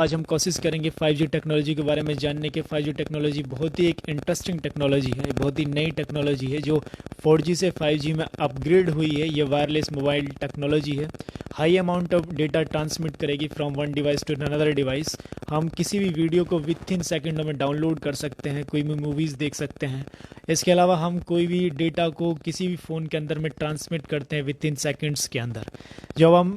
आज हम कोशिश करेंगे 5G टेक्नोलॉजी के बारे में जानने के। 5G टेक्नोलॉजी बहुत ही एक इंटरेस्टिंग टेक्नोलॉजी है, बहुत ही नई टेक्नोलॉजी है जो 4G से 5G में अपग्रेड हुई है। ये वायरलेस मोबाइल टेक्नोलॉजी है, high amount of data transmit करेगी from one device to another device. हम किसी भी वीडियो को विथ इन सेकेंडों में डाउनलोड कर सकते हैं, कोई भी मूवीज़ देख सकते हैं। इसके अलावा हम कोई भी डेटा को किसी भी फ़ोन के अंदर में ट्रांसमिट करते हैं विथ इन सेकेंड्स के अंदर। जब हम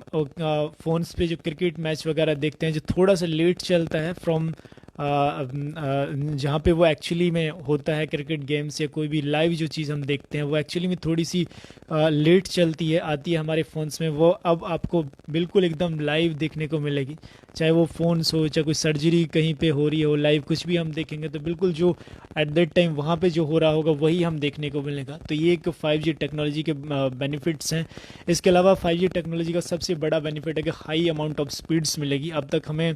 फ़ोन्स पे जो क्रिकेट मैच वगैरह देखते हैं जो थोड़ा सा लेट चलता है फ्रॉम जहाँ पे वो एक्चुअली में होता है, क्रिकेट गेम्स या कोई भी लाइव जो चीज़ हम देखते हैं वो एक्चुअली में थोड़ी सी लेट चलती है, आती है हमारे फ़ोन्स में, वो अब आपको बिल्कुल एकदम लाइव देखने को मिलेगी। चाहे वो फ़ोन्स हो, चाहे कोई सर्जरी कहीं पे हो रही हो, लाइव कुछ भी हम देखेंगे तो बिल्कुल जो एट दैट टाइम वहाँ पे जो हो रहा होगा वही हम देखने को मिलेगा। तो ये एक 5G टेक्नोलॉजी के बेनिफिट्स हैं। इसके अलावा 5G टेक्नोलॉजी का सबसे बड़ा बेनिफिट है कि हाई अमाउंट ऑफ स्पीड्स मिलेगी। अब तक हमें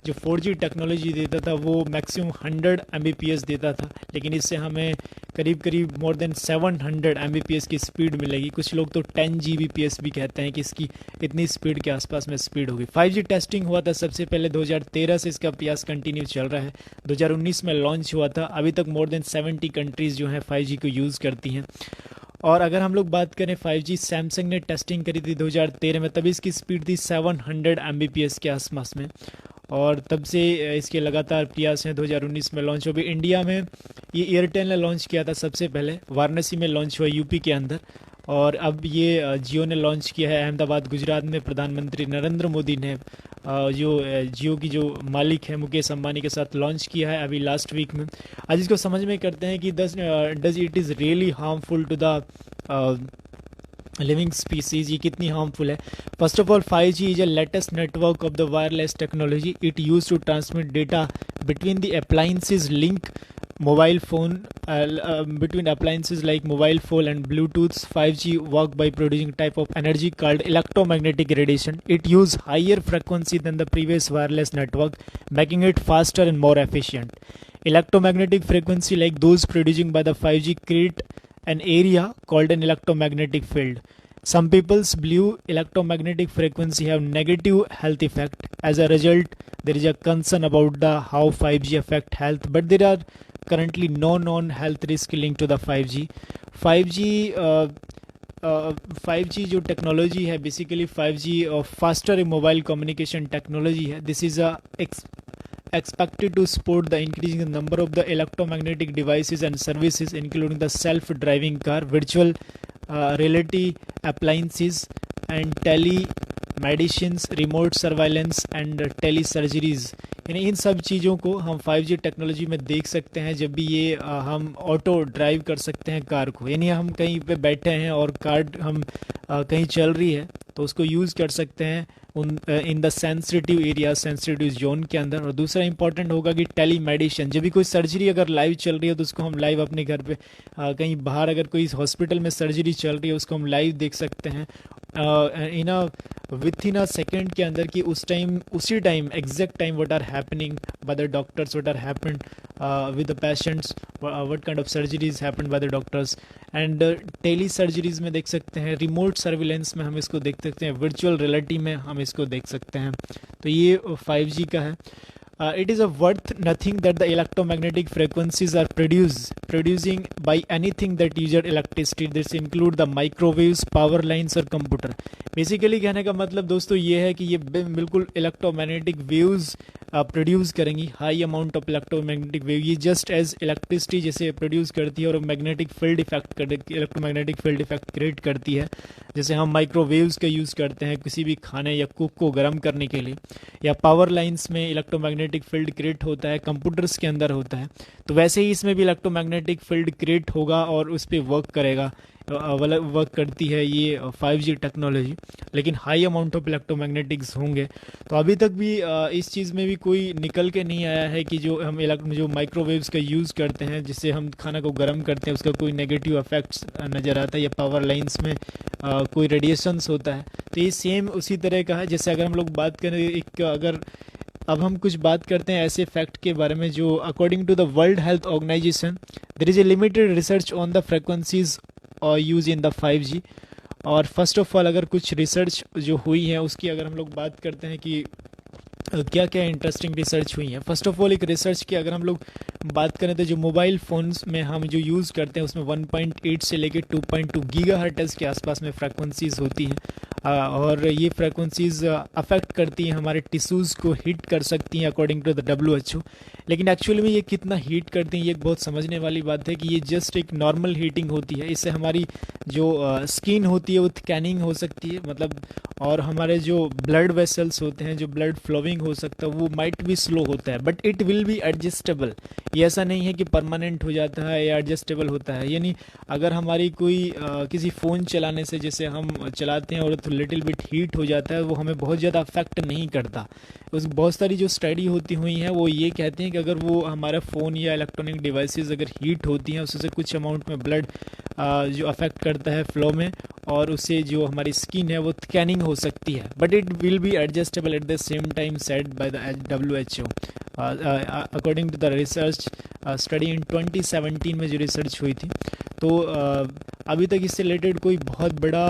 जो 4G टेक्नोलॉजी देता था वो मैक्सिमम 100 Mbps देता था, लेकिन इससे हमें करीब करीब मोर देन 700 Mbps की स्पीड मिलेगी। कुछ लोग तो 10 Gbps भी कहते हैं कि इसकी इतनी स्पीड के आसपास में स्पीड होगी। 5G टेस्टिंग हुआ था सबसे पहले 2013 से, इसका प्रयास कंटिन्यू चल रहा है। 2019 में लॉन्च हुआ था। अभी तक मोर देन 70 कंट्रीज़ जो हैं 5G को यूज़ करती हैं। और अगर हम लोग बात करें 5G, सैमसंग ने टेस्टिंग करी थी 2013 में, तभी इसकी स्पीड थी 700 Mbps के आसपास में, और तब से इसके लगातार प्रयास हैं। 2019 में लॉन्च हो भी। इंडिया में ये एयरटेल ने लॉन्च किया था सबसे पहले, वाराणसी में लॉन्च हुआ यूपी के अंदर, और अब ये जियो ने लॉन्च किया है अहमदाबाद गुजरात में। प्रधानमंत्री नरेंद्र मोदी ने जो जियो की जो मालिक है मुकेश अंबानी के साथ लॉन्च किया है अभी लास्ट वीक में। आज इसको समझ में करते हैं कि does it is really harmful to the living species, ये कितनी हार्मफुल है। First of all 5G is a latest network of the wireless technology. It use to transmit data between the appliances link mobile phone between appliances like mobile phone and Bluetooth. 5G work by producing type of energy called electromagnetic radiation. It use higher frequency than the previous wireless network, making it faster and more efficient. Electromagnetic frequency like those producing by the 5G create an area called an electromagnetic field. Some people's believe electromagnetic frequency have negative health effect. As a result, there is a concern about the how 5G affect health, but there are currently no known health risk linked to the 5G. 5G जो technology है, basically 5G faster mobile communication technology है। This is expected to support the increasing number of the electromagnetic devices and services, including the self-driving car, virtual reality appliances, and telemedicines, remote surveillance and telesurgeries। यानी इन सब चीज़ों को हम 5G technology में देख सकते हैं जब भी ये हम ऑटो ड्राइव कर सकते हैं कार को। यानी हम कहीं पे बैठे हैं और कार हम कहीं चल रही है तो उसको यूज़ कर सकते हैं in the sensitive area, sensitive zone के अंदर। और दूसरा इंपॉर्टेंट होगा कि टेली मेडिसिन, जब भी कोई सर्जरी अगर लाइव चल रही है तो उसको हम लाइव अपने घर पे कहीं बाहर अगर कोई हॉस्पिटल में सर्जरी चल रही है उसको हम लाइव देख सकते हैं विथ इन अ सेकेंड के अंदर, कि उसी time exact time what are happening by the doctors, what are happened with the patients, what kind of surgeries happened by the doctors. And tele surgeries में देख सकते हैं, रिमोट सर्विलेंस में हम इसको देख सकते हैं, वर्चुअल रियलिटी में हम इसको देख सकते हैं। तो ये 5G का है। It is a worth nothing that the electromagnetic frequencies are producing by anything that uses electricity. This include the microwaves, power lines और computer. बेसिकली कहने का मतलब दोस्तों ये है कि ये बिल्कुल इलेक्ट्रोमैग्नेटिक वेव्स प्रोड्यूस करेंगी, high amount of electromagnetic wave. ये जस्ट एज इलेक्ट्रिसिटी जैसे प्रोड्यूस करती है और magnetic field effect electromagnetic field effect create करती है। जैसे हम माइक्रोवेव्स का यूज़ करते हैं किसी भी खाने या कुक को गर्म करने के लिए, या पावर लाइंस में इलेक्ट्रोमैग्नेटिक फील्ड क्रिएट होता है, कंप्यूटर्स के अंदर होता है। तो वैसे ही इसमें भी इलेक्ट्रोमैग्नेटिक फील्ड क्रिएट होगा और उस पर वर्क करेगा, वर्क करती है ये 5G टेक्नोलॉजी, लेकिन हाई अमाउंट ऑफ इलेक्ट्रोमैग्नेटिक्स होंगे। तो अभी तक भी इस चीज़ में भी कोई निकल के नहीं आया है कि जो हम जो माइक्रोवेव्स का यूज़ करते हैं जिससे हम खाना को गर्म करते हैं उसका कोई नेगेटिव इफेक्ट्स नज़र आता है, या पावर लाइंस में कोई रेडिएशंस होता है। तो ये सेम उसी तरह का है। जैसे अगर हम लोग बात करें अब हम कुछ बात करते हैं ऐसे फैक्ट के बारे में जो according to the World Health Organization there is a limited research on the frequencies और यूज इन द 5G। और फर्स्ट ऑफ ऑल अगर कुछ रिसर्च जो हुई है उसकी अगर हम लोग बात करते हैं कि क्या क्या इंटरेस्टिंग रिसर्च हुई है। फर्स्ट ऑफ ऑल एक रिसर्च की अगर हम लोग बात करें तो जो मोबाइल फ़ोन्स में हम जो यूज़ करते हैं उसमें 1.8 से लेकर 2.2 गीगाहर्ट्ज़ के आसपास में फ्रीक्वेंसीज़ होती हैं, और ये फ्रीक्वेंसीज़ अफेक्ट करती हैं हमारे टिश्यूज़ को, हिट कर सकती हैं अकॉर्डिंग टू द WHO। लेकिन एक्चुअली में ये कितना हीट करती हैं ये एक बहुत समझने वाली बात है कि ये जस्ट एक नॉर्मल हीटिंग होती है। इससे हमारी जो स्किन होती है वो थिकनिंग हो सकती है, मतलब, और हमारे जो ब्लड वेसल्स होते हैं, जो ब्लड फ्लोइंग हो सकता है वो माइट भी स्लो होता है, but it will be adjustable. ये ऐसा नहीं है कि परमानेंट हो जाता है या एडजस्टेबल होता है, यानी अगर हमारी कोई किसी फ़ोन चलाने से जैसे हम चलाते हैं और तो लिटिल बिट हीट हो जाता है, वो हमें बहुत ज़्यादा अफेक्ट नहीं करता। उस बहुत सारी जो स्टडी होती हुई हैं वो ये कहते हैं कि अगर वो हमारा फ़ोन या इलेक्ट्रॉनिक डिवाइसेस अगर हीट होती हैं उससे कुछ अमाउंट में ब्लड जो अफेक्ट करता है फ्लो में, और उससे जो हमारी स्किन है वो थिकनिंग हो सकती है, but it will be adjustable at the same time said by the WHO according to the research study in 2017 में जो रिसर्च हुई थी। तो अभी तक इससे रिलेटेड कोई बहुत बड़ा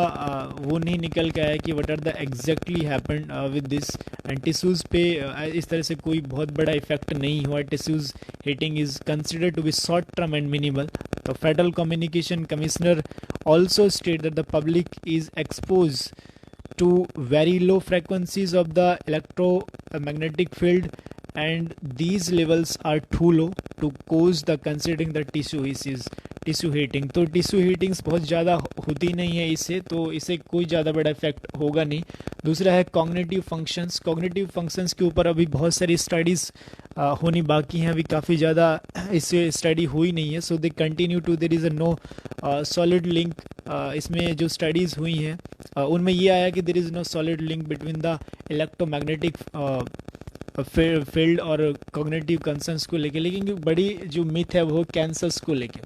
वो नहीं निकल के आया कि what are the exactly happened with this, and tissues पे इस तरह से कोई बहुत बड़ा इफेक्ट नहीं हुआ। Tissues heating is considered to be short term and minimal. The Federal Communication Commissioner also stated that the public is exposed to very low frequencies of the electromagnetic field, and these levels are too low to cause the considering the tissue issues, tissue heating. तो tissue हीटिंग्स बहुत ज़्यादा होती नहीं है इससे, तो इससे कोई ज़्यादा बड़ा इफेक्ट होगा नहीं। दूसरा है कॉग्निटिव फंक्शंस। कॉग्निटिव फंक्शंस के ऊपर अभी बहुत सारी स्टडीज़ होनी बाकी हैं, अभी काफ़ी ज़्यादा इससे स्टडी हुई नहीं है। So they continue to, there is a no solid link. इसमें जो स्टडीज़ हुई हैं उनमें ये आया कि there is no solid link between the electromagnetic field और कॉग्निटिव कंसर्न्स को लेके। लेकिन बड़ी जो मिथ है वो कैंसर्स को लेके।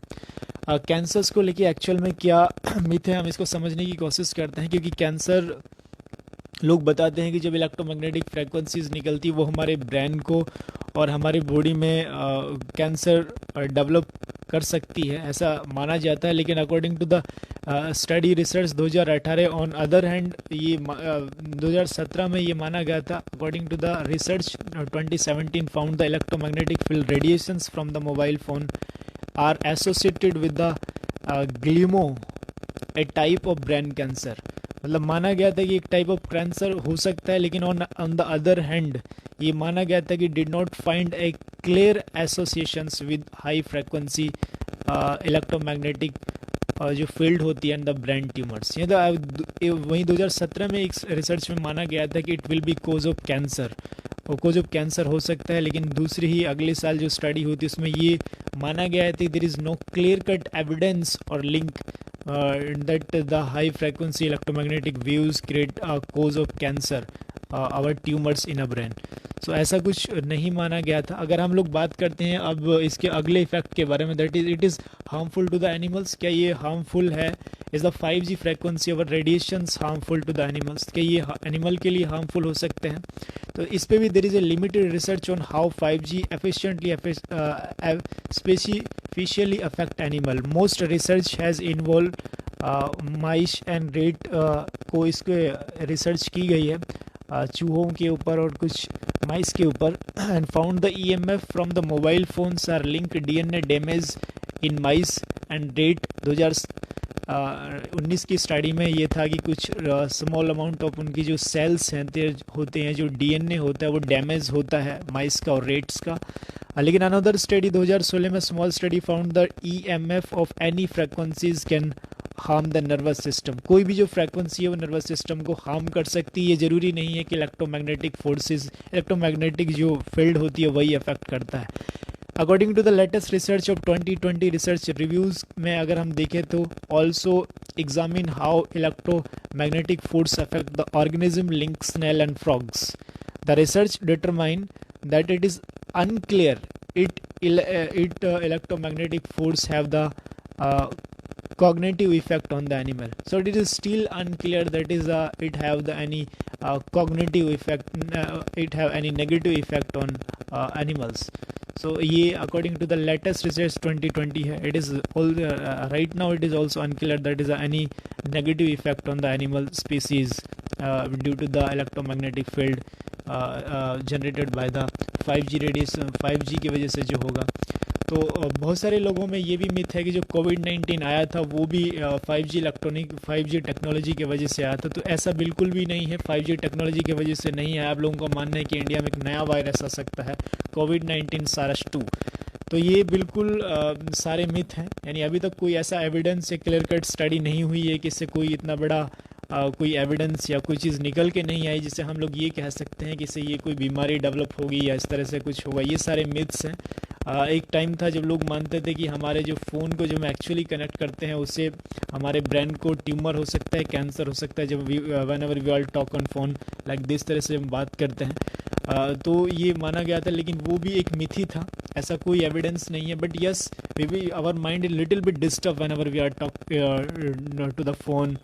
कैंसर्स को लेके एक्चुअल में क्या मिथ है, हम इसको समझने की कोशिश करते हैं, क्योंकि कैंसर लोग बताते हैं कि जब इलेक्ट्रोमैग्नेटिक फ्रीक्वेंसीज निकलती वो हमारे ब्रेन को और हमारी बॉडी में कैंसर डेवलप कर सकती है, ऐसा माना जाता है। लेकिन according to the study research 2018 on other hand, ये 2017 में ये माना गया था, according to the research 2017 found the electromagnetic field radiations from the mobile phone are associated with the glioma, a type of brain cancer. मतलब माना गया था कि एक टाइप ऑफ कैंसर हो सकता है, लेकिन ऑन द अदर हैंड ये माना गया था कि did not find A clear associations with high frequency electromagnetic जो फील्ड होती है एंड द ब्रेन ट्यूमर्स। ये वहीं 2017 में एक रिसर्च में माना गया था कि it will be cause of cancer, और कोज ऑफ कैंसर हो सकता है। लेकिन दूसरी ही अगले साल जो स्टडी हुई थी उसमें ये माना गया है कि there is no clear cut evidence और link that the high frequency electromagnetic waves create a cause of cancer our tumors in a brain। सो ऐसा कुछ नहीं माना गया था। अगर हम लोग बात करते हैं अब इसके अगले इफेक्ट के बारे में, that is it is harmful to the animals. क्या ये हार्मफुल है? इज़ द 5G फ्रेक्वेंसी और radiations harmful to the animals? क्या ये एनिमल के लिए हार्मफुल हो सकते हैं? तो इस पर भी there is a limited research on how 5G efficiently specifically affect animal. Most research has involved mice and rat को इसके रिसर्च की गई है चूहों के ऊपर और कुछ माइस के ऊपर, and found the EMF from the mobile phones are link DNA damage in mice and rat. 2019 की स्टडी में ये था कि कुछ स्मॉल अमाउंट ऑफ उनकी जो सेल्स हैं होते हैं, जो DNA होता है वो डैमेज होता है माइस का और रेट्स का। लेकिन अनदर स्टडी 2016 में small study found the EMF of any frequencies can harm the nervous system. कोई भी जो फ्रेक्वेंसी है वो नर्वस सिस्टम को हार्म कर सकती है। ये ज़रूरी नहीं है कि इलेक्ट्रोमैग्नेटिक फोर्सेस, इलेक्ट्रोमैग्नेटिक जो फील्ड होती है वही अफेक्ट करता है। According to the latest research of 2020 research reviews में अगर हम देखें तो also examine how electromagnetic force affect the organism link snail and frogs. The research determine that it is unclear it electromagnetic force have the cognitive effect on the animal. So it is still unclear that is it have the any cognitive effect, it have any negative effect on animals. So ये according to the latest research 2020 है, it is all right now it is also unclear that is any negative effect on the animal species due to the electromagnetic field generated by the 5G radiation, 5G की वजह से जो होगा। तो बहुत सारे लोगों में ये भी मिथ है कि जो कोविड-19 आया था वो भी 5G टेक्नोलॉजी की वजह से आया था। तो ऐसा बिल्कुल भी नहीं है, 5G टेक्नोलॉजी की वजह से नहीं आया। आप लोगों का मानना है कि इंडिया में एक नया वायरस आ सकता है, कोविड-19 सारस-2। तो ये बिल्कुल सारे मिथ हैं, यानी अभी तक कोई ऐसा एविडेंस या क्लियर कट स्टडी नहीं हुई है कि इससे कोई इतना बड़ा कोई एविडेंस या कोई चीज़ निकल के नहीं आई जिससे हम लोग ये कह सकते हैं कि इससे ये कोई बीमारी डेवलप होगी या इस तरह से कुछ होगा। ये सारे मिथ्स हैं। एक टाइम था जब लोग मानते थे कि हमारे जो फ़ोन को जो हम एक्चुअली कनेक्ट करते हैं उससे हमारे ब्रेन को ट्यूमर हो सकता है, कैंसर हो सकता है, जब whenever we all talk on phone like this तरह से हम बात करते हैं। तो ये माना गया था, लेकिन वो भी एक मिथ ही था, ऐसा कोई एविडेंस नहीं है। But yes, maybe our mind is little bit disturb whenever we are talk to the phone.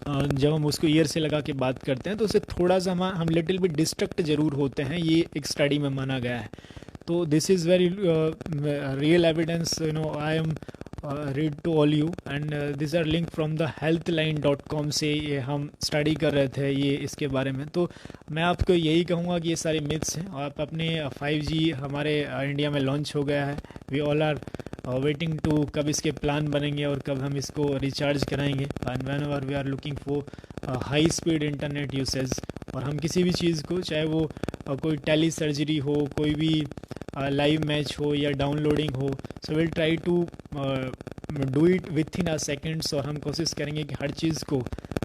जब हम उसको ईयर से लगा के बात करते हैं तो उससे थोड़ा सा हम लिटिल बिट डिस्ट्रैक्ट ज़रूर होते हैं, ये एक स्टडी में माना गया है। तो this is very real evidence, you know, I am read to all you and this are link from the healthline.com से ये हम स्टडी कर रहे थे ये इसके बारे में। तो मैं आपको यही कहूँगा कि ये सारे मिथ्स हैं। आप अपने 5G हमारे इंडिया में लॉन्च हो गया है, we all are waiting to कब इसके प्लान बनेंगे और कब हम इसको रिचार्ज कराएंगे। And whenever we are looking for high speed internet usage, और हम किसी भी चीज़ को, चाहे वो कोई टेली सर्जरी हो, कोई भी लाइव मैच हो या डाउनलोडिंग हो, so will try to do it within a seconds. और हम कोशिश करेंगे कि हर चीज़ को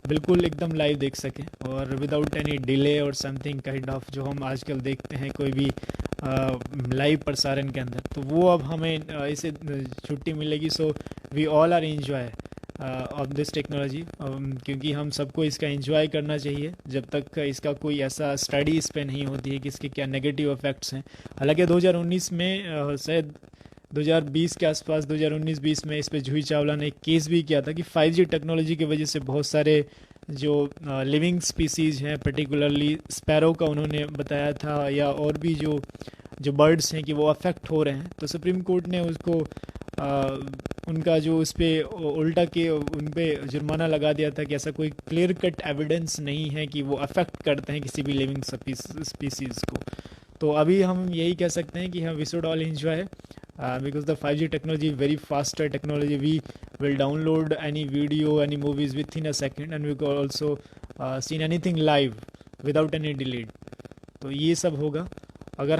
बिल्कुल एकदम लाइव देख सकें और विदाउट एनी डिले और समथिंग काइंड ऑफ, जो हम आजकल देखते हैं कोई भी लाइव प्रसारण के अंदर। तो वो अब हमें इसे छुट्टी मिलेगी। So we all are enjoy of this technology, क्योंकि हम सबको इसका एंजॉय करना चाहिए जब तक इसका कोई ऐसा स्टडी इस पे नहीं होती है कि इसके क्या नेगेटिव इफ़ेक्ट्स हैं। हालांकि 2019 में शायद 2020 के आसपास, 2019-20 में इस पे जूही चावला ने एक केस भी किया था कि 5G टेक्नोलॉजी की वजह से बहुत सारे जो लिविंग स्पीसीज़ हैं, पर्टिकुलरली स्पैरो का उन्होंने बताया था, या और भी जो बर्ड्स हैं कि वो अफेक्ट हो रहे हैं। तो सुप्रीम कोर्ट ने उसको उनका जो उस पर उल्टा के उन पर जुर्माना लगा दिया था कि ऐसा कोई क्लियर कट एविडेंस नहीं है कि वो अफेक्ट करते हैं किसी भी लिविंग स्पीसीज़ को। तो अभी हम यही कह सकते हैं कि हम we should all enjoy because the 5G technology is very faster technology. We will download any video, any movies within a second, and we can also see anything live without any delay. तो ये सब होगा अगर